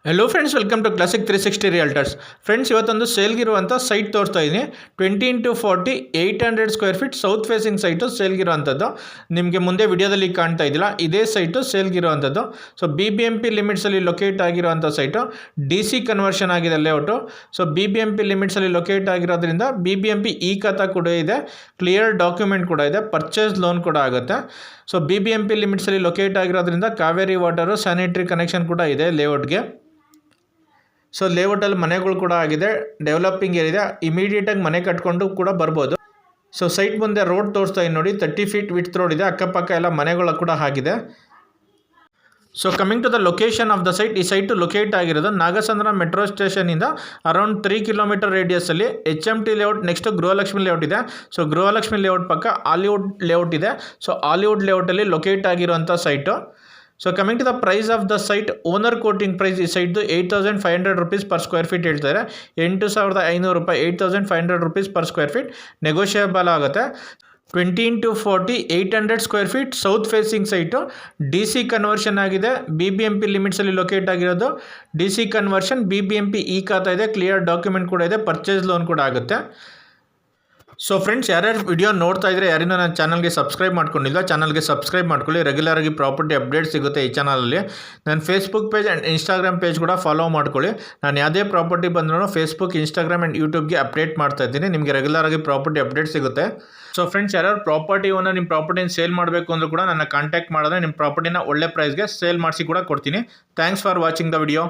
Hello friends, welcome to classic 360 realtors. Friends, ಇವತ್ತೊಂದು ಸೇಲ್ಗಿರುವಂಥ site ತೋರಿಸ್ತಾ ಇದ್ದೀನಿ. 20x40 800 square feet south facing site ಸೇಲ್ಗಿರುವಂಥದ್ದು. ನಿಮಗೆ ಮುಂದೆ ವಿಡಿಯೋದಲ್ಲಿ ಕಾಣ್ತಾ ಇದ್ದಿಲ್ಲ, ಇದೇ ಸೈಟು ಸೇಲ್ಗಿರುವಂಥದ್ದು. ಸೊ BBMP ಲಿಮಿಟ್ಸಲ್ಲಿ ಲೊಕೇಟ್ ಆಗಿರುವಂಥ ಸೈಟು. DC ಕನ್ವರ್ಷನ್ ಆಗಿದೆ ಲೇಔಟು. ಸೊ BBMP ಲಿಮಿಟ್ಸಲ್ಲಿ ಲೊಕೇಟ್ ಆಗಿರೋದ್ರಿಂದ BBMP ಈ ಖಾತಾ ಕೂಡ ಇದೆ, ಕ್ಲಿಯರ್ ಡಾಕ್ಯುಮೆಂಟ್ ಕೂಡ ಇದೆ, ಪರ್ಚೇಸ್ ಲೋನ್ ಕೂಡ ಆಗುತ್ತೆ. ಸೊ BBMP ಲಿಮಿಟ್ಸಲ್ಲಿ ಲೊಕೇಟ್ ಆಗಿರೋದ್ರಿಂದ ಕಾವೇರಿ ವಾಟರು, ಸ್ಯಾನಿಟರಿ ಕನೆಕ್ಷನ್ ಕೂಡ ಇದೆ ಲೇಔಟ್ಗೆ. ಸೊ ಲೇಔಟಲ್ಲಿ ಮನೆಗಳು ಕೂಡ ಆಗಿದೆ, ಡೆವಲಪಿಂಗ್ ಏರಿದೆ, ಇಮಿಡಿಯೇಟಾಗಿ ಮನೆ ಕಟ್ಕೊಂಡು ಕೂಡ ಬರ್ಬೋದು. ಸೊ ಸೈಟ್ ಮುಂದೆ ರೋಡ್ ತೋರಿಸ್ತಾ ಇದ್ದೀನಿ ನೋಡಿ, 30 ಫೀಟ್ ವಿಡ್ತ್ ರೋಡ್ ಇದೆ, ಅಕ್ಕಪಕ್ಕ ಎಲ್ಲ ಮನೆಗಳು ಕೂಡ ಆಗಿದೆ. So coming to the location of the site, ಈ ಸೈಟು ಲೊಕೇಟ್ ಆಗಿರೋದು ನಾಗಸಂದ್ರ ಮೆಟ್ರೋ ಸ್ಟೇಷನಿಂದ ಅರೌಂಡ್ 3 ಕಿಲೋಮೀಟರ್ ರೇಡಿಯಸ್ಸಲ್ಲಿ HMT layout, next Grihalakshmi layout ಇದೆ. ಸೊ ಗೃಹಲಕ್ಷ್ಮಿ ಲೇಔಟ್ ಪಕ್ಕ ಹಾಲಿವುಡ್ ಲೇಔಟ್ ಇದೆ. ಸೊ ಹಾಲಿವುಡ್ ಲೇಔಟಲ್ಲಿ ಲೊಕೇಟ್ ಆಗಿರುವಂಥ site. So coming to the price of the site, owner quoting price ಈ ಸೈಟ್ದು 8,500 ರುಪೀಸ್ ಪರ್ ಸ್ಕ್ವೇರ್ ಫೀಟ್ ಹೇಳ್ತಾರೆ. 8,500 ರೂಪಾಯಿ, 8,500 rupees per square feet negotiable ಆಗುತ್ತೆ. 20x40 800 square feet south facing site. DC conversion ಆಗಿದೆ, BBMP ಲಿಮಿಟ್ಸಲ್ಲಿ locate ಆಗಿರೋದು. DC conversion, BBMP ಈ ಖಾತಾ ಇದೆ, ಕ್ಲಿಯರ್ ಡಾಕ್ಯುಮೆಂಟ್ ಕೂಡ ಇದೆ, ಪರ್ಚೇಸ್ ಲೋನ್ ಕೂಡ ಆಗುತ್ತೆ. ಸೊ ಫ್ರೆಂಡ್ಸ್, ಯಾರ್ಯಾರು ವಿಡಿಯೋ ನೋಡ್ತಾ ಇದ್ದರೆ, ಯಾರಿನ ನನ್ನ ಚಾನಲ್ಗೆ ಸಬ್ಸ್ಕ್ರೈಬ್ ಮಾಡ್ಕೊಂಡಿಲ್ಲ, ಚಾನಲ್ಗೆ ಸಬ್ಸ್ಕ್ರೈಬ್ ಮಾಡ್ಕೊಳ್ಳಿ. ರೆಗ್ಯುಲರಾಗಿ ಪ್ರಾಪರ್ಟಿ ಅಪ್ಡೇಟ್ ಸಿಗುತ್ತೆ ಈ ಚಾನಲಲ್ಲಿ. ನನ್ನ Facebook page and Instagram page ಕೂಡ ಫಾಲೋ ಮಾಡ್ಕೊಳ್ಳಿ. ನಾನು ಯಾವುದೇ ಪ್ರಾಪರ್ಟಿ ಬಂದರೂ ಫೇಸ್ಬುಕ್, ಇನ್ಸ್ಟಾಗ್ರಾಮ್ ಆ್ಯಂಡ್ ಯೂಟ್ಯೂಬ್ಗೆ ಅಪ್ಡೇಟ್ ಮಾಡ್ತಾ ಇದ್ದೀನಿ. ನಿಮಗೆ ರೆಗ್ಯುಲರಾಗಿ ಪ್ರಾಪರ್ಟಿ ಅಪ್ಡೇಟ್ ಸಿಗುತ್ತೆ. ಸೊ ಫ್ರೆಂಡ್ಸ್, ಯಾರ್ಯಾರು ಪ್ರಾಪರ್ಟಿ ಓನರ್ ನಿಮ್ಮ ಪ್ರಾಪರ್ಟಿನ ಸೇಲ್ ಮಾಡಬೇಕು ಅಂದರೂ ಕೂಡ ನನ್ನ ಕಾಂಟ್ಯಾಕ್ಟ್ ಮಾಡಿದ್ರೆ ನಿಮ್ಮ ಪ್ರಾಪರ್ಟಿನ ಒಳ್ಳೆ ಪ್ರೈಸ್ಗೆ ಸೇಲ್ ಮಾಡಿಸಿ ಕೂಡ ಕೊಡ್ತೀನಿ. Thanks for watching the video.